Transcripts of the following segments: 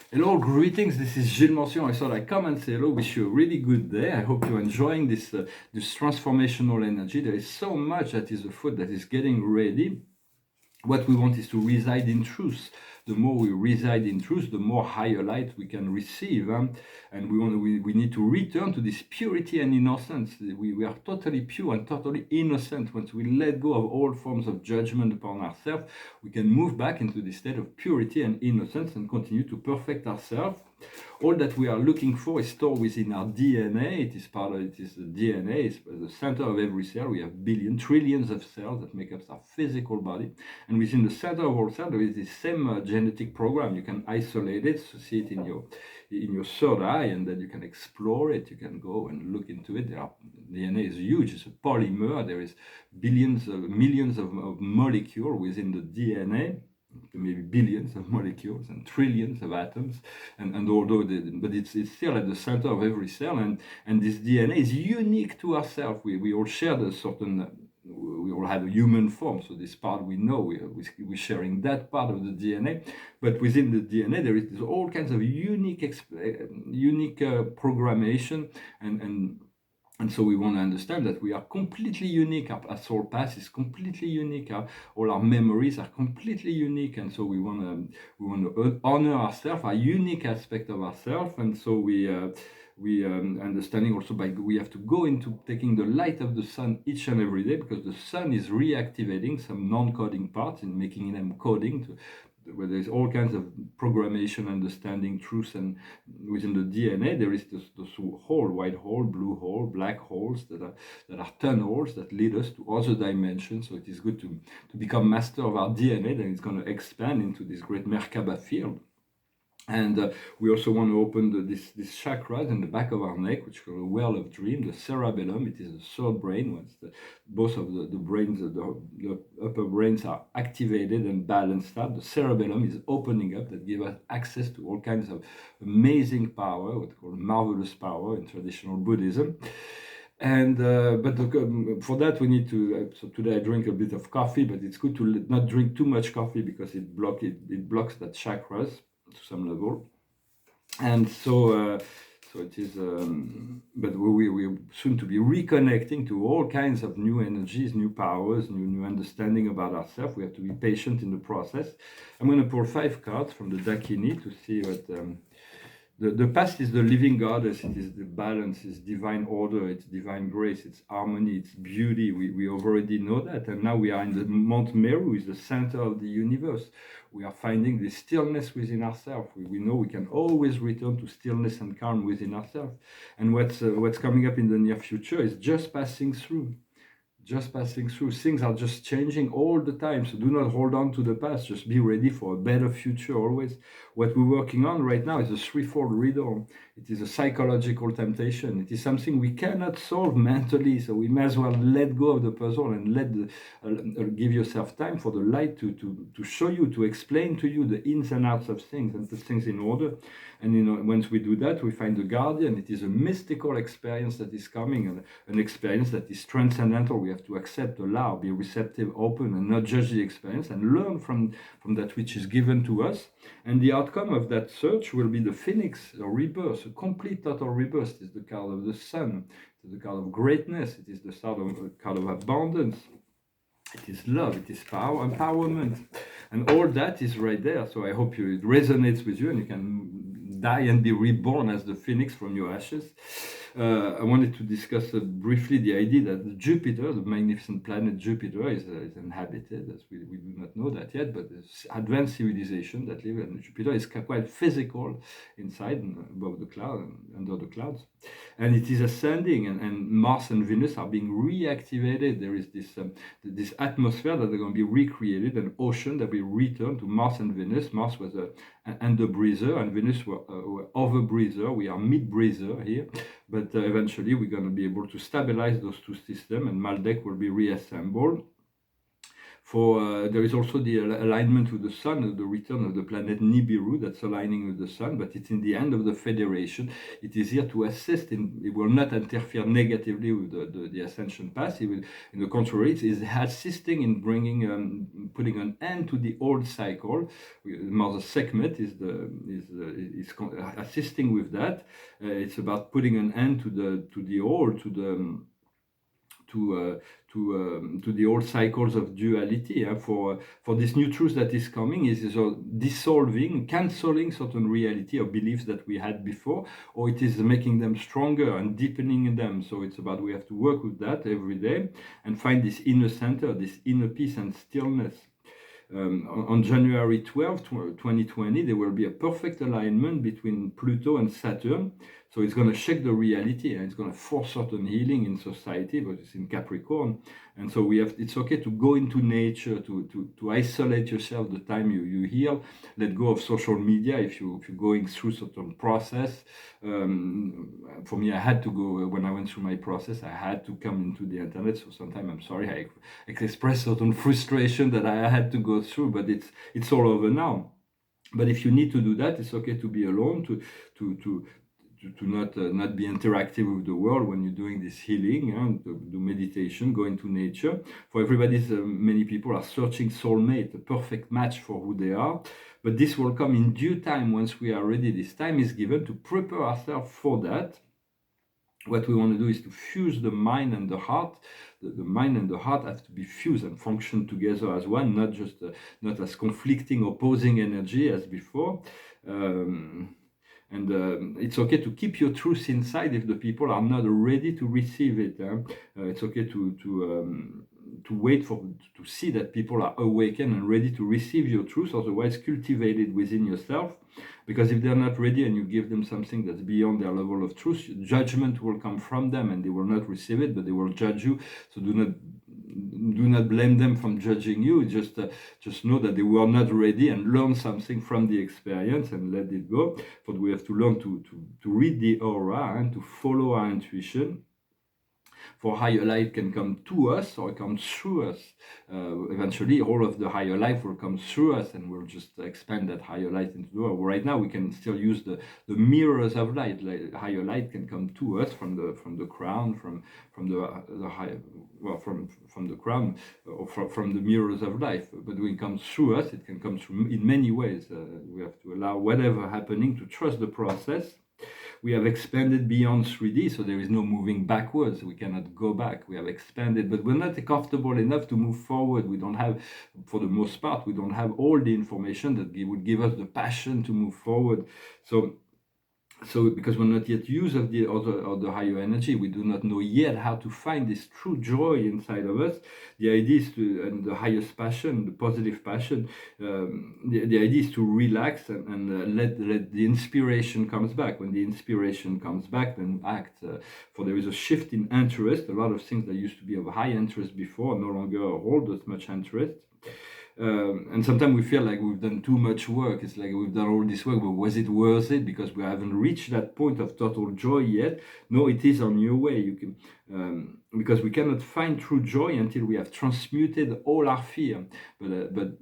Hello, greetings. This is Gilles Mention. I thought I'd come and say hello. Wish you a really good day. I hope you're enjoying this transformational energy. There is so much that is afoot that is getting ready. What we want is to reside in truth. The more we reside in truth, the more higher light we can receive. And we need to return to this purity and innocence. We are totally pure and totally innocent. Once we let go of all forms of judgment upon ourselves, we can move back into this state of purity and innocence and continue to perfect ourselves. All that we are looking for is stored within our DNA. It is the DNA, it's the center of every cell. We have billions, trillions of cells that make up our physical body. And within the center of all cells, there is this same genetic program. You can isolate it, so see it in your third eye, and then you can explore it. You can go and look into it. DNA is huge. It's a polymer. There is millions of molecules within the DNA. Maybe billions of molecules and trillions of atoms, and although but it's still at the center of every cell, and this DNA is unique to ourselves. We all share the certain. We all have a human form, so this part we know we're sharing that part of the DNA, but within the DNA there is all kinds of unique programmation and so we want to understand that we are completely unique. Our soul path is completely unique. All our memories are completely unique, and so we want to honor ourselves, our unique aspect of ourselves. And so we understanding also we have to go into taking the light of the sun each and every day, because the sun is reactivating some non-coding parts and making them coding where there's all kinds of programmation, understanding, truth, and within the DNA there is this hole, white hole, blue hole, black holes that are tunnels that lead us to other dimensions. So it is good to become master of our DNA. Then it's going to expand into this great Merkaba field. And we also want to open this chakras in the back of our neck, which is called a well of dream, the cerebellum. It is the third brain. Once both of the brains, the upper brains are activated and balanced out, the cerebellum is opening up. That gives us access to all kinds of amazing power, what's called marvelous power in traditional Buddhism. And for that we need to. So today I drink a bit of coffee, but it's good to not drink too much coffee because it blocks that chakras to some level. And so it is. But we're soon to be reconnecting to all kinds of new energies, new powers, new understanding about ourselves. We have to be patient in the process. I'm going to pull 5 cards from the Dakini to see what. The past is the living goddess. It is the balance, it's divine order, it's divine grace, it's harmony, it's beauty. We already know that. And now we are in the Mount Meru, is the center of the universe. We are finding the stillness within ourselves. We know we can always return to stillness and calm within ourselves. And what's coming up in the near future is just passing through. Things are just changing all the time. So do not hold on to the past. Just be ready for a better future always. What we're working on right now is a threefold riddle. It is a psychological temptation. It is something we cannot solve mentally. So we may as well let go of the puzzle and give yourself time for the light to show you, to explain to you the ins and outs of things and put things in order. And once we do that, we find the guardian. It is a mystical experience that is coming, an experience that is transcendental. We have to accept, allow, be receptive, open, and not judge the experience, and learn from that which is given to us. And the outcome of that search will be the phoenix, or rebirth, a complete total rebirth. It is the card of the sun. It is the card of greatness. It is the card of abundance. It is love, it is power, empowerment, and all that is right there. So I hope it resonates with you and you can die and be reborn as the phoenix from your ashes. I wanted to discuss briefly the idea that Jupiter, the magnificent planet Jupiter, is inhabited, as we do not know that yet, but advanced civilization that live in Jupiter is quite physical inside and above the cloud, under the clouds. And it is ascending, and Mars and Venus are being reactivated. There is this atmosphere that are going to be recreated, an ocean that will return to Mars and Venus. Mars was an under-breather, and Venus were over-breather. We are mid-breather here, but eventually we're going to be able to stabilize those two systems, and Maldek will be reassembled There is also the alignment with the sun, the return of the planet Nibiru that's aligning with the sun, but it's in the end of the Federation. It is here to assist. It will not interfere negatively with the ascension path. It will, in the contrary, it is assisting in putting an end to the old cycle. Mother Sekhmet is assisting with that. It's about putting an end to the old, to the old cycles of duality. For this new truth that is coming is dissolving, cancelling certain reality or beliefs that we had before, or it is making them stronger and deepening them. So it's about, we have to work with that every day and find this inner center, this inner peace and stillness. On January 12, 2020, there will be a perfect alignment between Pluto and Saturn. So it's going to shake the reality and it's going to force certain healing in society, but it's in Capricorn. And so it's okay to go into nature, to isolate yourself the time you heal, let go of social media if you're going through certain process. For me, I had to go, when I went through my process, I had to come into the internet. So sometimes I'm sorry, I express certain frustration that I had to go through, but it's all over now. But if you need to do that, it's okay to be alone, to not be interactive with the world when you're doing this healing, and do meditation, go into nature. For everybody, many people are searching soulmate, a perfect match for who they are. But this will come in due time once we are ready. This time is given to prepare ourselves for that. What we want to do is to fuse the mind and the heart. The mind and the heart have to be fused and function together as one, not as conflicting, opposing energy as before. It's okay to keep your truth inside if the people are not ready to receive it. It's okay to wait to see that people are awakened and ready to receive your truth. Otherwise, cultivate it within yourself. Because if they're not ready and you give them something that's beyond their level of truth, judgment will come from them and they will not receive it, but they will judge you. So do not blame them from judging you. Just know that they were not ready and learn something from the experience and let it go. But we have to learn to read the aura and to follow our intuition. For higher light can come to us or come through us. Eventually, all of the higher life will come through us, and we'll just expand that higher light into the world. Right now, we can still use the mirrors of light. Higher light can come to us from the crown, from the crown, or from the mirrors of life. But when it comes through us, it can come through in many ways. We have to allow whatever happening to trust the process. We have expanded beyond 3D, so there is no moving backwards. We cannot go back. We have expanded, but we're not comfortable enough to move forward. We don't have, for the most part, we don't have all the information that would give us the passion to move forward. So because we're not yet used of the higher energy, we do not know yet how to find this true joy inside of us. The idea is and the highest passion, the positive passion, the idea is to relax and let the inspiration comes back. When the inspiration comes back, then act. For there is a shift in interest. A lot of things that used to be of high interest before no longer hold as much interest. And sometimes we feel like we've done too much work. It's like we've done all this work, but was it worth it? Because we haven't reached that point of total joy yet. No, it is on your way. You can, because we cannot find true joy until we have transmuted all our fear. But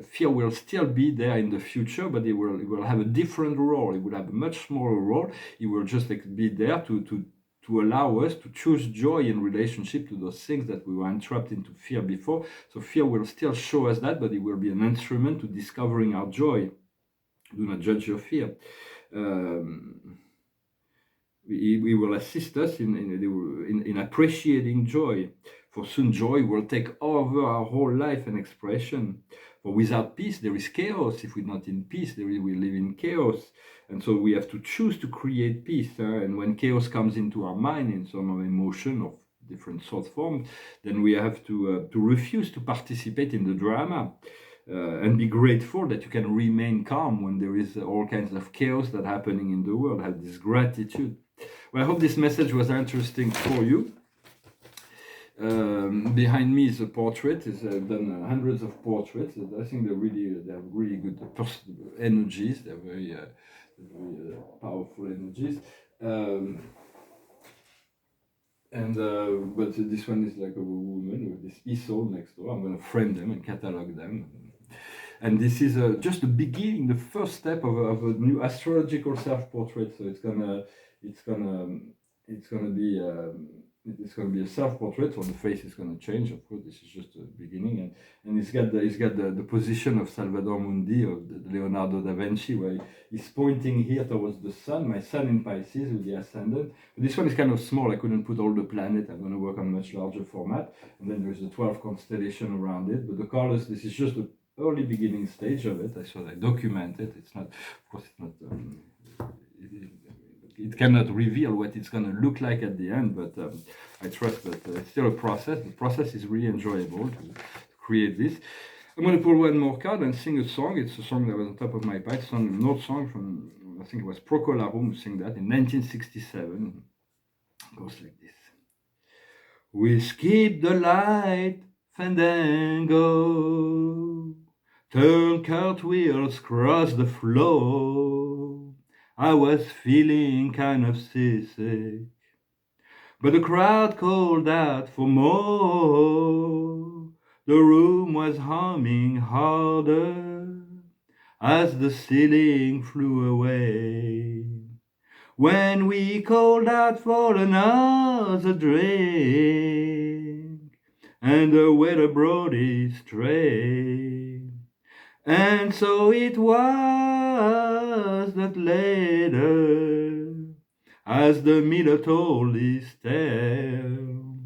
fear will still be there in the future, but it will have a different role. It will have a much smaller role. It will just be there to allow us to choose joy in relationship to those things that we were entrapped into fear before. So fear will still show us that, but it will be an instrument to discovering our joy. Do not judge your fear. We will assist us in appreciating joy. For soon joy will take over our whole life and expression. For without peace, there is chaos. If we're not in peace, we live in chaos. And so we have to choose to create peace. And when chaos comes into our mind in some emotion of different sort forms, then we have to refuse to participate in the drama. And be grateful that you can remain calm when there is all kinds of chaos that happening in the world. Have this gratitude. Well, I hope this message was interesting for you. Behind me is a portrait. I've done hundreds of portraits. I think they have really good energies. They're very powerful energies. But this one is like a woman with this easel next door. I'm going to frame them and catalog them. And this is just the beginning, the first step of a new astrological self-portrait. So it's gonna, it's gonna be, it's gonna be a self-portrait. So the face is gonna change. Of course, this is just the beginning, and it's got the position of Salvador Mundi, of Leonardo da Vinci, where he's pointing here towards the sun. My sun in Pisces with the ascendant. But this one is kind of small. I couldn't put all the planets. I'm going to work on a much larger format. And then there's the 12 constellation around it. But the colors, this is just the early beginning stage of it. So I document it. It's not, of course, it's not. It cannot reveal what it's going to look like at the end, but I trust that it's still a process. The process is really enjoyable to create this. I'm going to pull one more card and sing a song. It's a song that was on top of my pile, an old song from, I think it was Procol Harum who sang that in 1967. It goes like this. We skip the light, fandango, turn cartwheels, cross the floor. I was feeling kind of seasick, but the crowd called out for more. The room was humming harder as the ceiling flew away. When we called out for another drink, and the waiter brought his tray. And so it was that later, as the miller told his tale,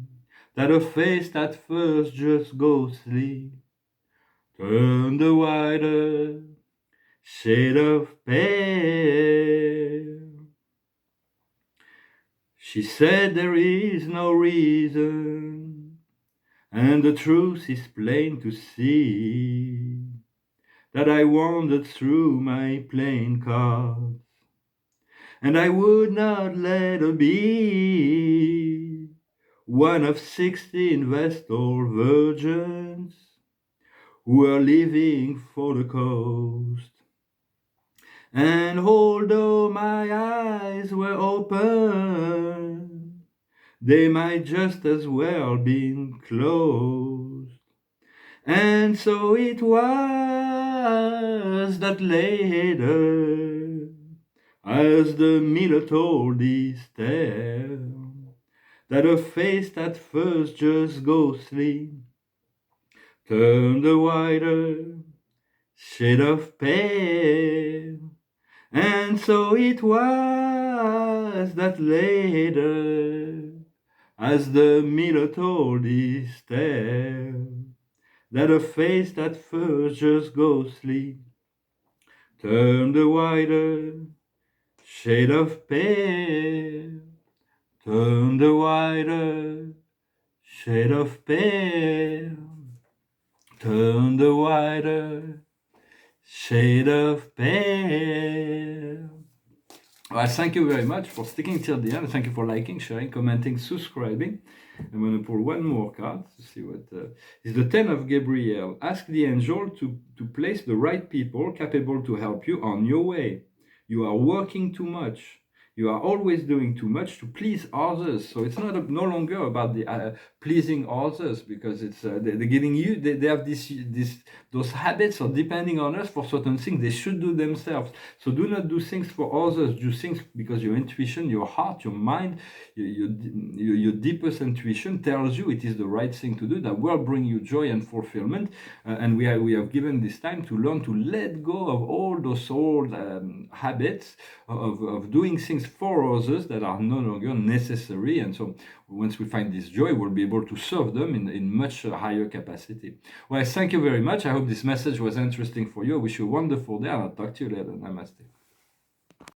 that a face at first just ghostly turned a wider shade of pale. She said there is no reason, and the truth is plain to see, that I wandered through my playing cards, and I would not let her be one of 16 Vestal virgins who were leaving for the coast. And although my eyes were open, they might just as well been closed. And so it was that later, as the miller told his tale, that a face at first just ghostly turned a wider shade of pale. And so it was that later, as the miller told his tale, that a face at first just ghostly turned a wider shade of pale, turned a wider shade of pale, turned a wider shade of pale. Well, thank you very much for sticking till the end. Thank you for liking, sharing, commenting, subscribing. I'm going to pull one more card to see what is the 10 of Gabriel. Ask the angel to place the right people capable to help you on your way. You are working too much. You are always doing too much to please others. So it's no longer about the pleasing others, because it's they're getting you. They have those habits of depending on us for certain things they should do themselves. So do not do things for others. Do things because your intuition, your heart, your mind, your deepest intuition tells you it is the right thing to do. That will bring you joy and fulfillment. And we have given this time to learn to let go of all those old habits of doing things for others that are no longer necessary. And so once we find this joy, we'll be able to serve them in much higher capacity. Well, thank you very much. I hope this message was interesting for you. I wish you a wonderful day, and I'll talk to you later. Namaste.